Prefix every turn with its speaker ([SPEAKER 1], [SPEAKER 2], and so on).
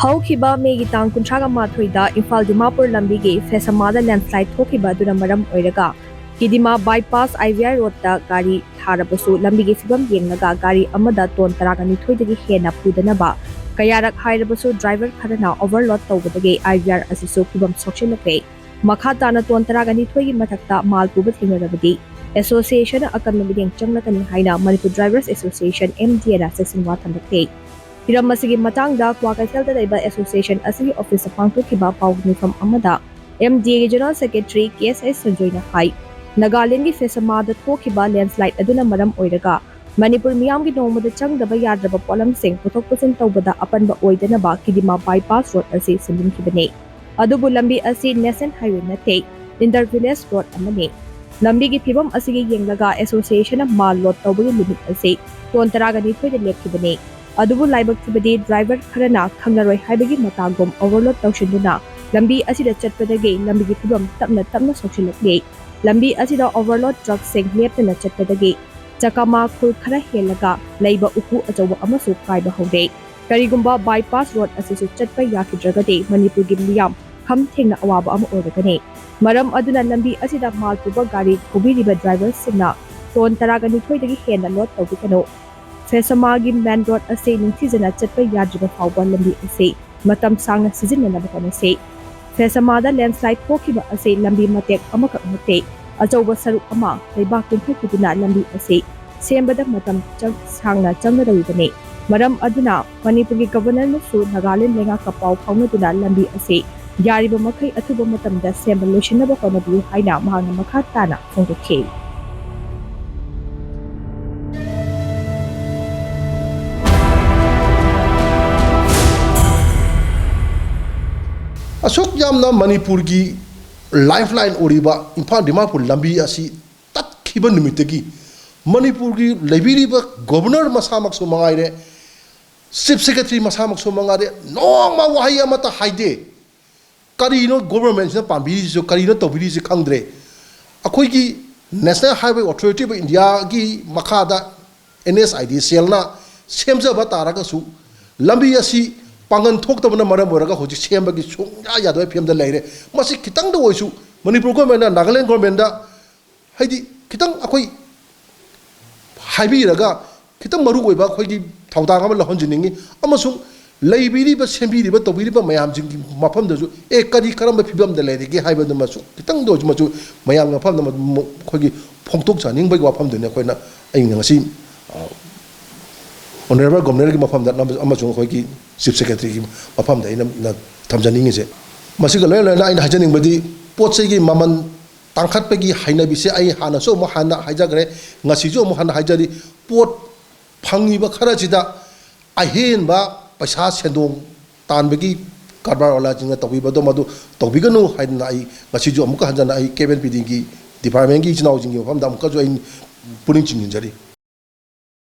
[SPEAKER 1] ꯍꯧꯈꯤꯕ ꯃꯦꯒꯤ ꯇꯥꯡ 38ꯗ ꯏꯝꯐꯥꯜ ꯗꯤꯃꯥꯄꯨꯔ ꯂꯝꯕꯤꯒꯤ ꯐꯦꯁ ꯑꯃꯗ ꯂꯦꯟꯁ꯭ꯂꯥꯏꯗ ꯊꯣꯛꯈꯤꯕ ꯑꯗꯨꯅ ꯃꯔꯝ ꯑꯣꯏꯔꯒ ꯀꯤꯗꯤꯃꯥ ꯕꯥꯏꯄꯥꯁ IVR ꯔꯣꯗꯇ ꯒꯥꯔꯤ ꯊꯥꯔꯕꯁꯨ ꯂꯝꯕꯤꯒꯤ ꯐꯤꯚꯝ ꯌꯦꯡꯂꯒ ꯒꯥꯔꯤ ꯑꯃꯗ ꯇꯣꯟ 12ꯗꯒꯤ ꯍꯦꯟꯅ ꯄꯨꯗꯅꯕ ꯀꯌꯥꯔꯛ ꯍꯥꯏꯔꯕꯁꯨ ꯗ꯭राꯏꯚꯔ ꯈꯔꯅ ꯑꯣꯚꯔꯂꯣꯗ ꯇꯧꯕꯗꯒꯤ IVR ꯑꯁꯤꯁꯨ ꯐꯤꯚꯝ ꯁꯣꯛꯆꯤꯜꯂꯛꯂꯦ꯫ ꯃꯈꯥ ꯇꯥꯅ ꯇꯣꯟ 12ꯒꯤ ꯃꯊꯛꯇ ꯃꯥꯜ ꯄꯨꯕ ꯊꯦꯡꯅꯔꯕꯗꯤ ꯑꯦꯁꯣꯁꯤꯌꯦꯁꯟꯅ ꯑꯀꯟꯕ ꯃꯤꯠꯌꯦꯡ ꯆꯪꯂꯛꯀꯅꯤ ꯍꯥꯏꯅ ꯃꯅꯤꯄꯨꯔ ꯗ꯭ꯔꯥꯏꯚꯔꯁ ꯑꯦꯁꯣꯁꯤꯌꯦꯁꯟ MDAꯅ ꯆꯦꯛꯁꯤꯟꯋꯥ ꯊꯝꯂꯛꯂꯦ꯫ ꯍꯤꯔꯝ ꯑꯁꯤꯒꯤ ꯃꯇꯥꯡꯗ ꯀ꯭ꯋꯥꯀꯩꯊꯦꯜꯗ ꯂꯩꯕ ꯑꯦꯁꯣꯁꯤꯌꯦꯁꯟ ꯑꯁꯤꯒꯤ ꯑꯣꯐꯤꯁꯇ ꯄꯥꯡꯊꯣꯛꯈꯤꯕ ꯄꯥꯎ ꯃꯤꯐꯝ ꯑꯃꯗ MDAꯒꯤ ꯖꯦꯅꯔꯦꯜ ꯁꯦꯀ꯭ꯔꯦꯇꯔꯤ KSH ꯁꯟꯖꯣꯏꯅ ꯍꯥꯏ ꯅꯥꯒꯥꯂꯦꯟꯒꯤ ꯐꯦꯁ ꯑꯃꯗ ꯊꯣꯛꯈꯤꯕ ꯂꯦꯟꯁ꯭ꯂꯥꯏꯗ ꯑꯗꯨꯅ ꯃꯔꯝ ꯑꯣꯏꯔꯒ ꯃꯅꯤꯄꯨꯔ ꯃꯤꯌꯥꯝꯒꯤ ꯅꯣꯡꯃꯗ ꯆꯪꯗꯕ ꯌꯥꯗ꯭ꯔꯕ ꯄꯣꯠꯂꯝꯁꯤꯡ ꯄꯨꯊꯣꯛ ꯄꯨꯁꯤꯟ ꯇꯧꯕꯗ ꯑꯄꯟꯕ ꯑꯣꯏꯗꯅꯕ ꯀꯤꯗꯤꯃꯥ ꯕꯥꯏꯄꯥꯁ ꯔꯣꯗ ꯑꯁꯤ ꯁꯦꯝꯖꯤꯟꯈꯤꯕꯅꯤ꯫ ꯑꯗꯨꯕꯨ ꯂꯝꯕꯤ ꯑꯁꯤ ꯅꯦꯁꯅꯦꯜ ꯍꯥꯏꯋꯦ ꯅꯠꯇꯦ, ꯏꯟꯇꯔ ꯚꯤꯂꯦꯖ ꯔꯣꯗ ꯑꯃꯅꯤ꯫ ꯂꯝꯕꯤꯒꯤ ꯐꯤꯚꯝ ꯑꯁꯤꯒꯤ ꯌꯦꯡꯂꯒ ꯑꯦꯁꯣꯁꯤꯌꯦꯁꯟꯅ ꯃꯥꯜ ꯂꯣꯗ ꯇꯧꯕꯒꯤ ꯂꯤꯃꯤꯠ ꯑꯁꯤ ꯇꯣꯟ 12ꯗ ꯂꯦꯞꯈꯤꯕꯅꯤ꯫ ꯑꯗꯨꯕꯨ ꯂꯥꯏꯕꯛ ꯊꯤꯕꯗꯤ ꯗ꯭राꯏꯚꯔ ꯈꯔꯅ ꯈꯪꯂꯔꯣꯏ ꯍꯥꯏꯕꯒꯤ ꯃꯇꯥꯒꯨꯝ ꯑꯣꯚꯔꯂꯣꯗ ꯇꯧꯁꯤꯟꯗꯨꯅ ꯂꯝꯕꯤ ꯑꯁꯤꯗ ꯆꯠꯄꯗꯒꯤ ꯂꯝꯕꯤꯒꯤ ꯐꯤꯚꯝ ꯇꯞꯅ ꯇꯞꯅ ꯁꯣꯛꯆꯤꯜꯂꯛꯂꯤ꯫ ꯂꯝꯕꯤ ꯑꯁꯤꯗ ꯑꯣꯚꯔꯂꯣꯗ ꯇ꯭ꯔꯛꯁꯤꯡ ꯂꯦꯞꯇꯅ ꯆꯠꯄꯗꯒꯤ ꯆꯀꯥꯃꯥ ꯈꯨꯜ ꯈꯔ ꯍꯦꯜꯂꯒ ꯂꯩꯕ ꯎꯀꯨ ꯑꯆꯧꯕ ꯑꯃꯁꯨ ꯀꯥꯏꯕ ꯍꯧꯔꯦ꯫ ꯀꯔꯤꯒꯨꯝꯕ ꯕꯥꯏꯄꯥꯁ ꯔꯣꯗ ꯑꯁꯤꯁꯨ ꯆꯠꯄ ꯌꯥꯈꯤꯗ꯭ꯔꯒꯗꯤ ꯃꯅꯤꯄꯨꯔꯒꯤ ꯃꯤꯌꯥꯝ ꯈꯝ ꯊꯦꯡꯅ ꯑꯋꯥꯕ ꯑꯃ ꯑꯣꯏꯔꯒꯅꯤ꯫ ꯃꯔꯝ ꯑꯗꯨꯅ ꯂꯝꯕꯤ ꯑꯁꯤꯗ ꯃꯥꯜ ꯄꯨꯕ ꯒꯥꯔꯤ ꯊꯧꯕꯤꯔꯤꯕ ꯗ꯭ꯔꯥꯏꯚꯔꯁꯤꯡꯅ ꯇꯣꯟ 12ꯗꯒꯤ ꯍꯦꯟꯅ ꯂꯣꯗ ꯇꯧꯕꯤꯒꯅꯨ꯫ ꯐꯦꯁꯃꯥꯒꯤ ꯃꯦꯟ ꯔꯣꯗ ꯑꯁꯤ ꯅꯤꯡꯊꯤꯖꯅ ꯆꯠꯄ ꯌꯥꯗ꯭ꯔꯤꯕ ꯐꯥꯎꯕ ꯂꯝꯕꯤ ꯑꯁꯤ ꯃꯇꯝ ꯁꯥꯡꯅ ꯁꯤꯖꯤꯟꯅꯅꯕ ꯍꯣꯠꯅꯁꯤ꯫ ꯐꯦꯁꯃꯥꯗ ꯂꯦꯟꯁ꯭ꯂꯥꯏꯗ ꯊꯣꯛꯈꯤꯕ ꯑꯁꯤ ꯂꯝꯕꯤ ꯃꯇꯦꯛ ꯑꯃꯈꯛ ꯅꯠꯇꯦ, ꯑꯆꯧꯕ ꯁꯔꯨꯛ ꯑꯃ ꯂꯩꯕꯥꯛ ꯀꯨꯝꯊꯣꯛꯈꯤꯗꯨꯅ ꯂꯝꯕꯤ ꯑꯁꯤ ꯁꯦꯝꯕꯗ ꯃꯇꯝ ꯁꯥꯡꯅ ꯆꯪꯒꯗꯧꯔꯤꯕꯅꯤ꯫ ꯃꯔꯝ ꯑꯗꯨꯅ ꯃꯅꯤꯄꯨꯔꯒꯤ ꯒꯕꯔꯅꯔꯅꯁꯨ ꯅꯥꯒꯥꯂꯦꯟ ꯂꯩꯉꯥꯛꯀ ꯄꯥꯎ ꯐꯥꯎꯅꯗꯨꯅ ꯂꯝꯕꯤ ꯑꯁꯤ ꯌꯥꯔꯤꯕ ꯃꯈꯩ ꯑꯊꯨꯕ ꯃꯇꯝꯗ ꯁꯦꯝꯕ ꯂꯣꯏꯁꯤꯟꯅꯕ ꯍꯣꯠꯅꯕꯤꯌꯨ ꯍꯥꯏꯅ ꯃꯍꯥꯛꯅ ꯃꯈꯥ ꯇꯥꯅ ꯐꯣꯡꯗꯣꯛꯈꯤ꯫
[SPEAKER 2] असुक यामना मणिपुर की लाइफलाइन ओरिबा इम्फाल दिमापुर लंबी असी तत्खिब निमित्तगी मणिपुर की लेबिरिबा गवर्नर मसामक्सु मंगाइरे चीफ सेक्रेटरी मसामक्सु मंगारे नोमा वहाई अमता हाइदे करीनो गवर्नमेंट ने पाबिरिजो करीनो तोबिरिजो खंद्रे अखोइगी national highway authority of India की मखादा NSID सेलना सेमजबा तारगसु लंबी असी पांगन थोक्तबना मरम ओरगा होजि सेमबगी सुंया यादवे फिल्म दा लेरे मसी खितंग दो ओइसु मणिपुर गवर्नमेंट नागालैंड गवर्नमेंट दा हाइदि खितंग अखोइ हाइबिरगा खितंग मरु ओइबा अखोइगी थौदांग अमा लहनजिनिंगी अमसुंग लेबिरिबा सेमबिरिबा तोबिरिबा मयाम जिंगी मफम दजु ए करी करम फिल्म दा लेरेगे हाइबा मसु खितंग दो मसु मयाम मफम दा अखोइगी फोंतोक जानिंग बगी वफम दने अखोइना अइना ngasi ऑनरेबल गवर्नर की मफम की चीफ सेक्रेटरी की मफम थमजनी से हाजनिंग पोचे की ममन तांखटपगी हाइनबिसे हानसो हाना हाइजग्रे ngasijo हाना हाइजरी पोट फंगीब खरसिदा अहेनब पैसा सेंदोंग तानबगी कारबार वाला जिंग तौबीबदो मदु तौबीगनु हाइना ngasijo अमुक हंजना केबिन पीडी की डिपार्टमेंट की इचनाउ जिंग मफम दा अमुक जो पुनिंग चिंजरी।